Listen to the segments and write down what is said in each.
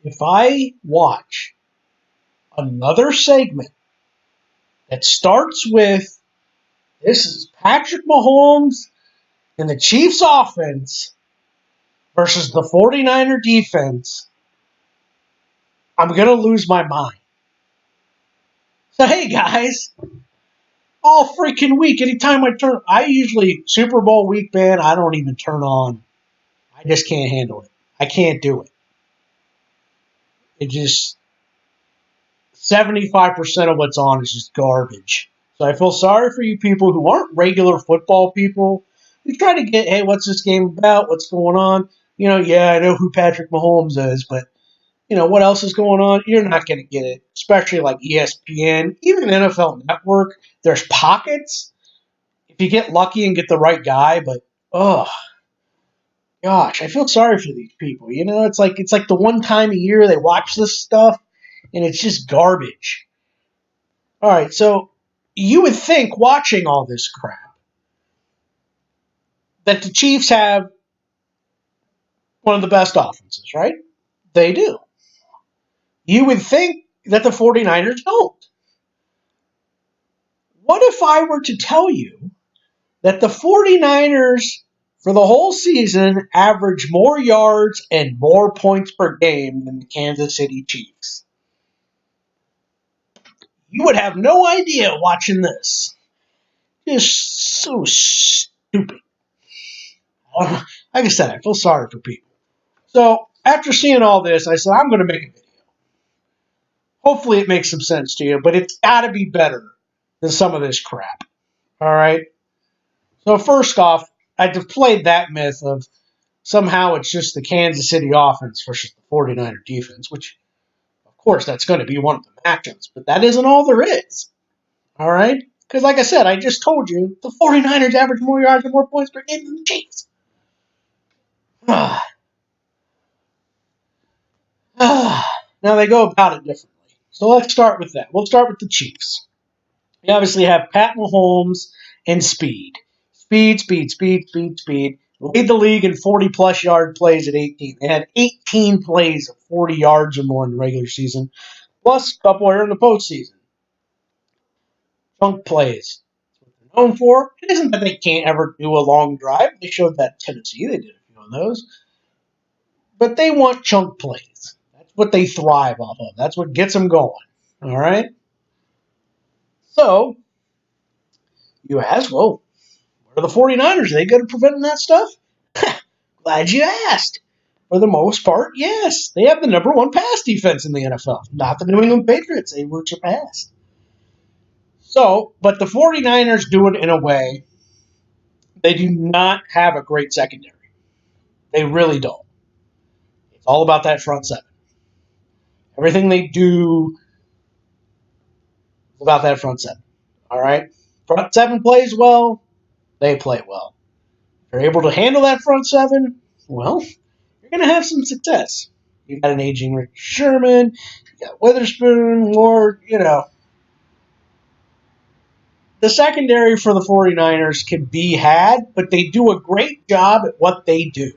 if I watch another segment that starts with this is Patrick Mahomes and the Chiefs offense versus the 49er defense, I'm going to lose my mind. So, hey, guys, all freaking week, anytime I usually, Super Bowl week, man, I don't even turn on. I just can't handle it. I can't do it. It just, 75% of what's on is just garbage. So I feel sorry for you people who aren't regular football people. We try to get, hey, what's this game about? What's going on? Yeah, I know who Patrick Mahomes is, but, what else is going on? You're not going to get it, especially like ESPN, even NFL Network. There's pockets if you get lucky and get the right guy, but, oh, gosh, I feel sorry for these people. It's like the one time a year they watch this stuff, and it's just garbage. All right, so you would think watching all this crap that the Chiefs have one of the best offenses, right? They do. You would think that the 49ers don't. What if I were to tell you that the 49ers for the whole season average more yards and more points per game than the Kansas City Chiefs? You would have no idea watching this. Just so stupid. Like I said, I feel sorry for people. So after seeing all this, I said, I'm going to make a video. Hopefully it makes some sense to you, but it's got to be better than some of this crap. All right? So first off, I deflated that myth of somehow it's just the Kansas City offense versus the 49er defense, which, of course, that's going to be one of the matchups, but that isn't all there is. All right? Because like I said, I just told you, the 49ers average more yards and more points per game than the Chiefs. Now they go about it differently. So let's start with that. We'll start with the Chiefs. You obviously have Pat Mahomes and speed. Speed. Lead the league in 40-plus yard plays at 18. They had 18 plays of 40 yards or more in the regular season, plus a couple here in the postseason. Chunk plays. That's what they're known for. It isn't that they can't ever do a long drive. They showed that in Tennessee. They did a few of those. But they want chunk plays. That's what they thrive off of. That's what gets them going. All right? So, you ask, well, what are the 49ers? Are they good at preventing that stuff? Glad you asked. For the most part, yes. They have the number one pass defense in the NFL. Not the New England Patriots. They were surpassed. So, but the 49ers do it in a way they do not have a great secondary. They really don't. It's all about that front seven. Everything they do is about that front seven. All right? Front seven plays well, they play well. If you're able to handle that front seven, well, you're going to have some success. You got an aging Rick Sherman, you got Witherspoon, Lord, The secondary for the 49ers can be had, but they do a great job at what they do.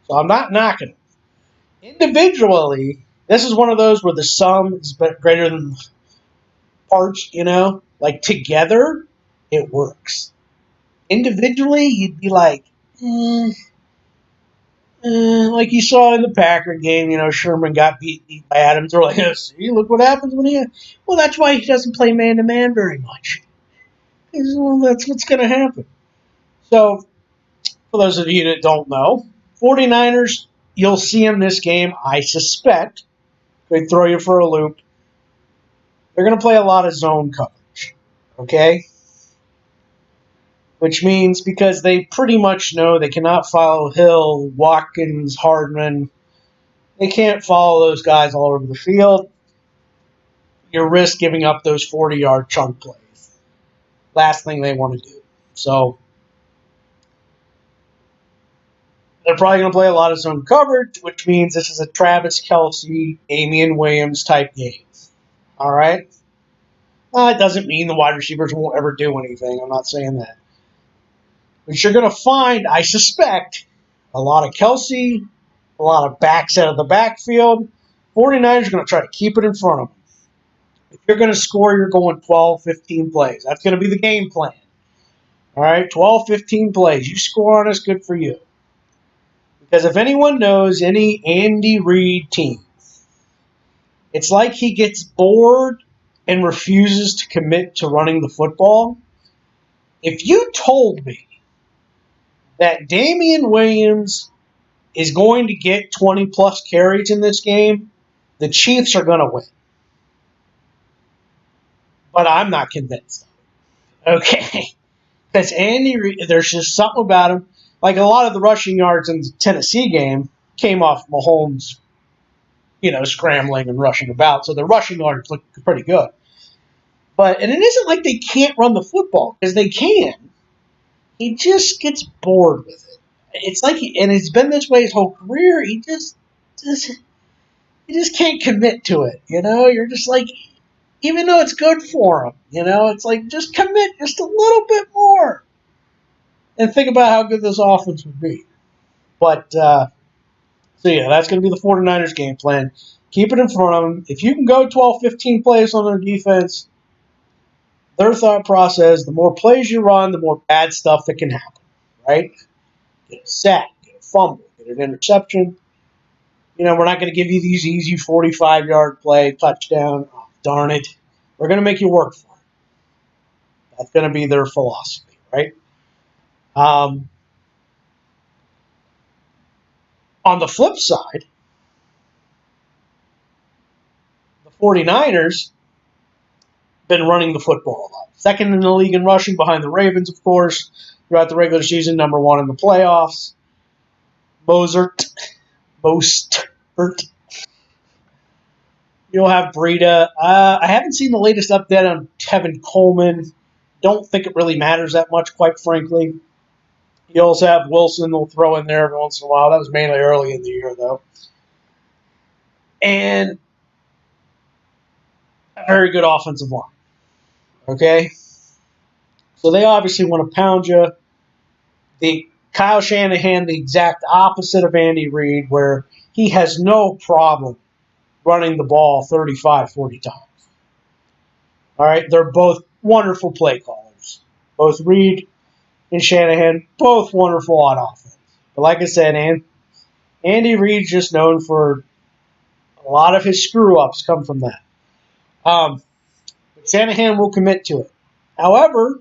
So I'm not knocking them. Individually, this is one of those where the sum is greater than parts, Like together, it works. Individually, you'd be like, like you saw in the Packer game, Sherman got beat by Adams. They're like, see, look what happens when he... Well, that's why he doesn't play man-to-man very much. Well, that's what's going to happen. So, for those of you that don't know, 49ers, you'll see in this game, I suspect, they throw you for a loop. They're going to play a lot of zone coverage, okay? Which means because they pretty much know they cannot follow Hill, Watkins, Hardman. They can't follow those guys all over the field. You risk giving up those 40-yard chunk plays. Last thing they want to do. So, they're probably going to play a lot of zone coverage, which means this is a Travis Kelce, Damian Williams type game. All right? It doesn't mean the wide receivers won't ever do anything. I'm not saying that. But you're going to find, I suspect, a lot of Kelce, a lot of backs out of the backfield, 49ers are going to try to keep it in front of them. If you're going to score, you're going 12, 15 plays. That's going to be the game plan. All right, 12, 15 plays. You score on us, good for you. Because if anyone knows any Andy Reid team, it's like he gets bored and refuses to commit to running the football. If you told me that Damian Williams is going to get 20-plus carries in this game, the Chiefs are going to win. But I'm not convinced. Okay. Because Andy Reid, there's just something about him. Like a lot of the rushing yards in the Tennessee game came off Mahomes, scrambling and rushing about. So the rushing yards look pretty good. And it isn't like they can't run the football, because they can. He just gets bored with it. It's like, and it's been this way his whole career. He just can't commit to it. You're just like, even though it's good for him, it's like, just commit just a little bit more and think about how good this offense would be. But, that's going to be the 49ers game plan. Keep it in front of them. If you can go 12, 15 plays on their defense, their thought process, the more plays you run, the more bad stuff that can happen, right? Get a sack, get a fumble, get an interception. We're not going to give you these easy 45-yard play, touchdown. Oh, darn it. We're going to make you work for it. That's going to be their philosophy, right? On the flip side, the 49ers been running the football a lot. Second in the league in rushing, behind the Ravens, of course, throughout the regular season, number one in the playoffs. Mostert. You'll have Breida. I haven't seen the latest update on Tevin Coleman. Don't think it really matters that much, quite frankly. You also have Wilson they'll throw in there every once in a while. That was mainly early in the year, though. And a very good offensive line. Okay? So they obviously want to pound you. Kyle Shanahan, the exact opposite of Andy Reid, where he has no problem running the ball 35, 40 times. All right? They're both wonderful play callers. Both Reid and Shanahan, both wonderful on offense. But like I said, Andy Reid's just known for a lot of his screw-ups come from that. Shanahan will commit to it. However,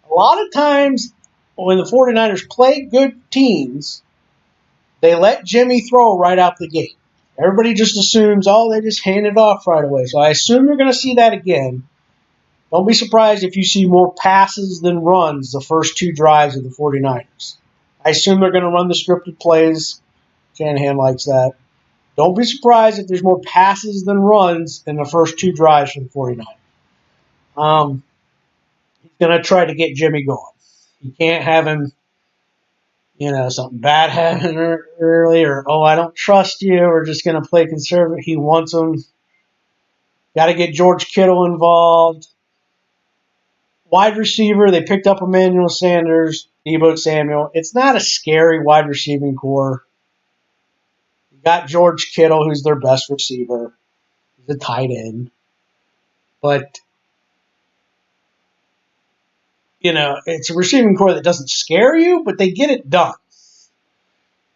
a lot of times when the 49ers play good teams, they let Jimmy throw right out the gate. Everybody just assumes, they just hand it off right away. So I assume you're going to see that again. Don't be surprised if you see more passes than runs the first two drives of the 49ers. I assume they're going to run the scripted plays. Shanahan likes that. Don't be surprised if there's more passes than runs in the first two drives for the 49ers. He's going to try to get Jimmy going. You can't have him, something bad happen early, or, I don't trust you, we're just going to play conservative. He wants him. Got to get George Kittle involved. Wide receiver, they picked up Emmanuel Sanders, Deebo Samuel. It's not a scary wide receiving core. You got George Kittle, who's their best receiver. He's a tight end. But, it's a receiving core that doesn't scare you, but they get it done.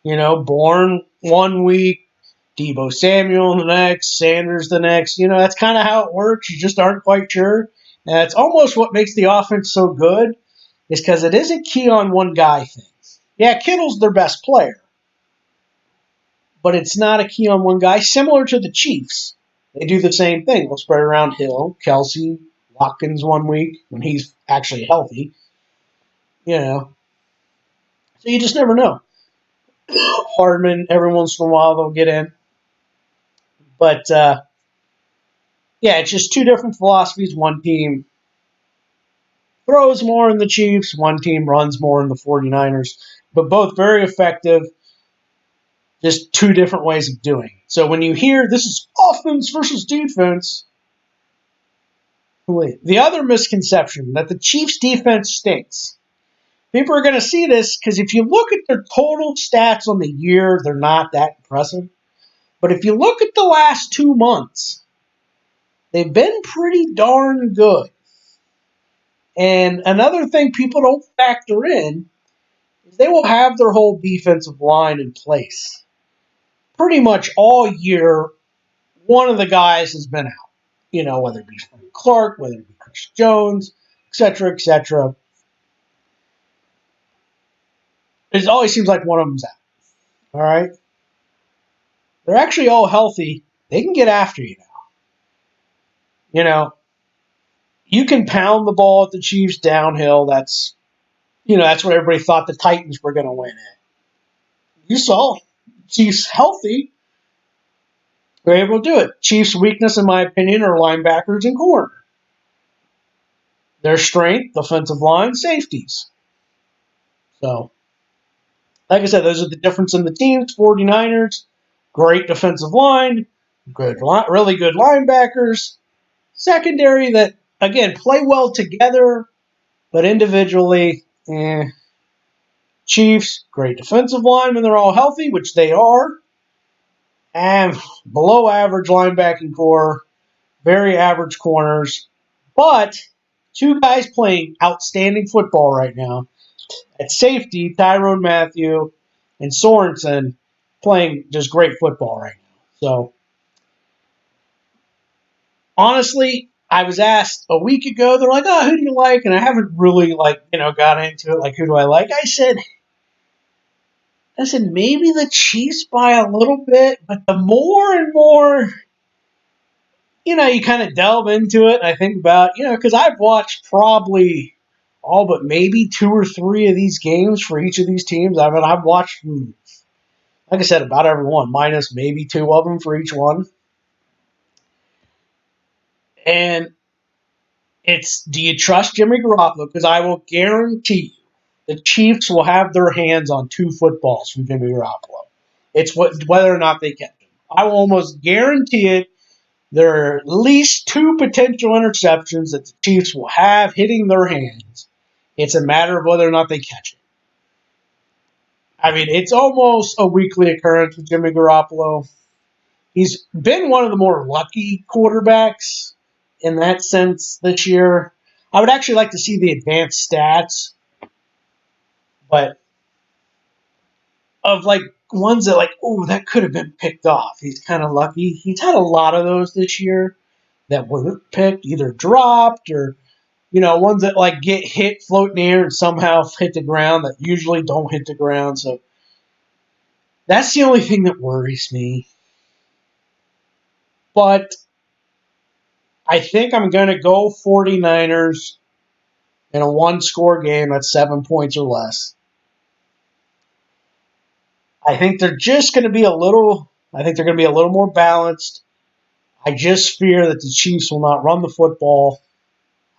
Bourne 1 week, Deebo Samuel the next, Sanders the next. That's kind of how it works. You just aren't quite sure. And that's almost what makes the offense so good, is because it isn't key on one guy thing. Yeah, Kittle's their best player, but it's not a key on one guy. Similar to the Chiefs, they do the same thing. They'll spread around Hill, Kelsey, Watkins 1 week when he's actually healthy. So you just never know. Hardman, every once in a while, they'll get in. But, it's just two different philosophies. One team throws more in the Chiefs. One team runs more in the 49ers. But both very effective. Just two different ways of doing it. So when you hear this is offense versus defense, the other misconception that the Chiefs' defense stinks. People are going to see this because if you look at their total stats on the year, they're not that impressive. But if you look at the last 2 months, they've been pretty darn good. And another thing people don't factor in is they will have their whole defensive line in place. Pretty much all year, one of the guys has been out. Whether it be Frank Clark, whether it be Chris Jones, etc., etc. It always seems like one of them's out. All right? They're actually all healthy. They can get after you now. You can pound the ball at the Chiefs downhill. That's what everybody thought the Titans were going to win at. You saw Chiefs healthy. They're able to do it. Chiefs' weakness, in my opinion, are linebackers and corner. Their strength, defensive line, safeties. So, like I said, those are the difference in the teams. 49ers, great defensive line, really good linebackers. Secondary that, again, play well together, but individually, Chiefs, great defensive line when they're all healthy, which they are. And below average linebacking core, very average corners. But two guys playing outstanding football right now. At safety, Tyrann Mathieu and Sorensen playing just great football right now. So, honestly, I was asked a week ago, they're like, who do you like? And I haven't really, got into it, like, who do I like? I said, maybe the Chiefs by a little bit, but the more and more, you kind of delve into it, and I think about, because I've watched probably all but maybe 2 or 3 of these games for each of these teams. I've watched, like I said, about every one, minus maybe 2 of them for each one. And do you trust Jimmy Garoppolo? Because I will guarantee you the Chiefs will have their hands on 2 footballs from Jimmy Garoppolo. It's whether or not they catch them. I will almost guarantee it. There are at least 2 potential interceptions that the Chiefs will have hitting their hands. It's a matter of whether or not they catch it. It's almost a weekly occurrence with Jimmy Garoppolo. He's been one of the more lucky quarterbacks in that sense this year. I would actually like to see the advanced stats, but of ones that that could have been picked off. He's kind of lucky. He's had a lot of those this year that weren't picked, either dropped or ones that get hit, float in the air, and somehow hit the ground that usually don't hit the ground. So that's the only thing that worries me. But I think I'm going to go 49ers in a 1-score game at 7 points or less. I think they're going to be a little more balanced. I just fear that the Chiefs will not run the football.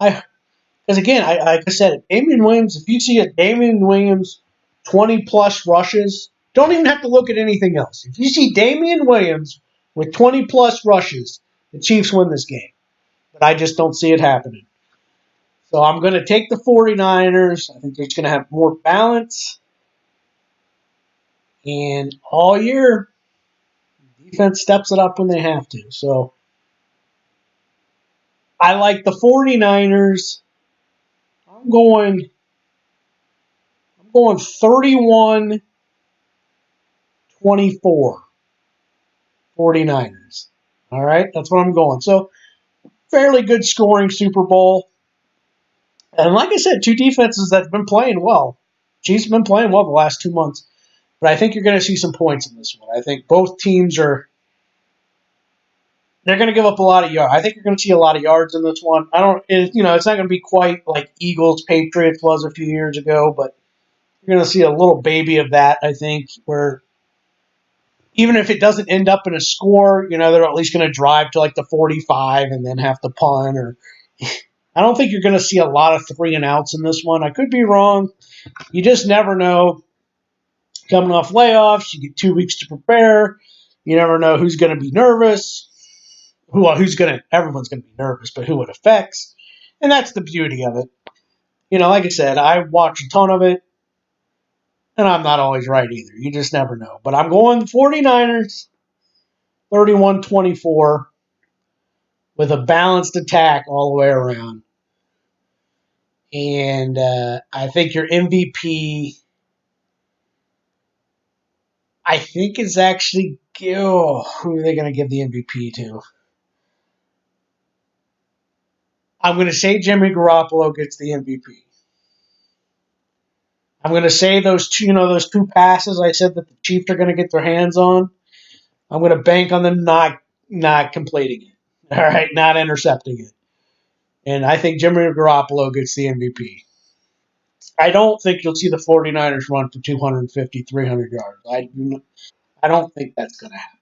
Because again, like I said, Damian Williams, if you see a Damian Williams 20-plus rushes, don't even have to look at anything else. If you see Damian Williams with 20-plus rushes, the Chiefs win this game. But I just don't see it happening. So I'm going to take the 49ers. I think they're going to have more balance. And all year, defense steps it up when they have to. So I like the 49ers. I'm going 31-24 49ers. All right, that's what I'm going. So fairly good scoring Super Bowl. And like I said, 2 defenses that have been playing well. Chiefs have been playing well the last 2 months. But I think you're going to see some points in this one. I think both teams they're going to give up a lot of yards. I think you're going to see a lot of yards in this one. It's not going to be quite like Eagles Patriots was a few years ago, but you're going to see a little baby of that, I think, where even if it doesn't end up in a score, they're at least going to drive to the 45 and then have to punt. Or I don't think you're going to see a lot of 3-and-outs in this one. I could be wrong. You just never know. Coming off layoffs, you get 2 weeks to prepare. You never know who's going to be nervous. Everyone's going to be nervous, but who it affects. And that's the beauty of it. Like I said, I watch a ton of it, and I'm not always right either. You just never know. But I'm going the 49ers. 31-24 with a balanced attack all the way around. And I think your MVP, I think is actually, who are they going to give the MVP to? I'm going to say Jimmy Garoppolo gets the MVP. I'm going to say those two passes I said that the Chiefs are going to get their hands on. I'm going to bank on them not completing it. All right, not intercepting it. And I think Jimmy Garoppolo gets the MVP. I don't think you'll see the 49ers run for 250, 300 yards. I don't think that's going to happen.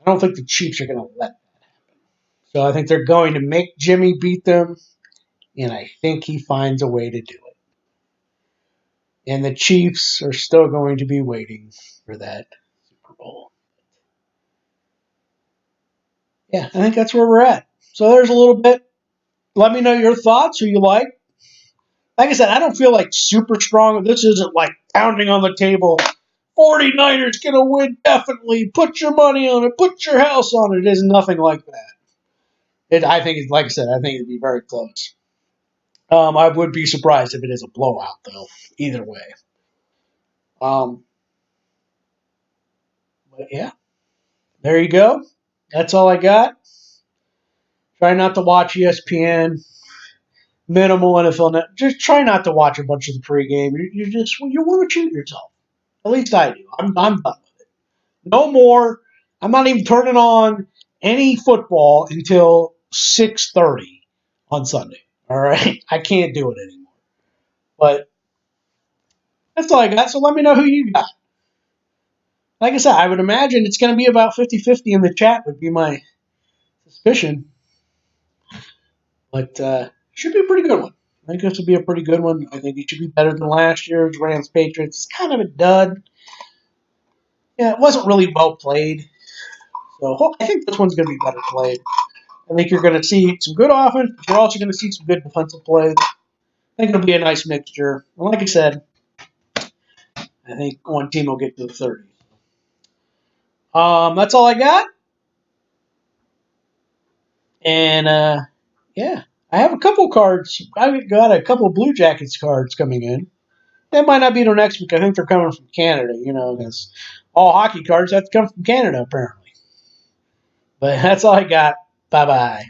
I don't think the Chiefs are going to let that happen. So I think they're going to make Jimmy beat them, and I think he finds a way to do it. And the Chiefs are still going to be waiting for that Super Bowl. Yeah, I think that's where we're at. So there's a little bit. Let me know your thoughts, who you like. Like I said, I don't feel like super strong. This isn't like pounding on the table. 49ers going to win, definitely. Put your money on it. Put your house on it. It is nothing like that. I think, like I said, I think it'd be very close. I would be surprised if it is a blowout, though, either way. Um, but yeah, there you go. That's all I got. Try not to watch ESPN. Minimal NFL net. Just try not to watch a bunch of the pregame. You want to cheat yourself. At least I do. I'm done with it. No more. I'm not even turning on any football until 6:30 on Sunday. All right, I can't do it anymore. But that's all I got. So let me know who you got. Like I said, I would imagine it's going to be about 50-50 in the chat. Would be my suspicion. But should be a pretty good one. I think this will be a pretty good one. I think it should be better than last year's Rams Patriots. It's kind of a dud. Yeah, it wasn't really well played. So I think this one's going to be better played. I think you're going to see some good offense, but you're also going to see some good defensive play. I think it'll be a nice mixture. And like I said, I think one team will get to the 30s. That's all I got. And yeah, I have a couple cards. I've got a couple Blue Jackets cards coming in. That might not be till next week. I think they're coming from Canada, because all hockey cards have to come from Canada, apparently. But that's all I got. Bye-bye.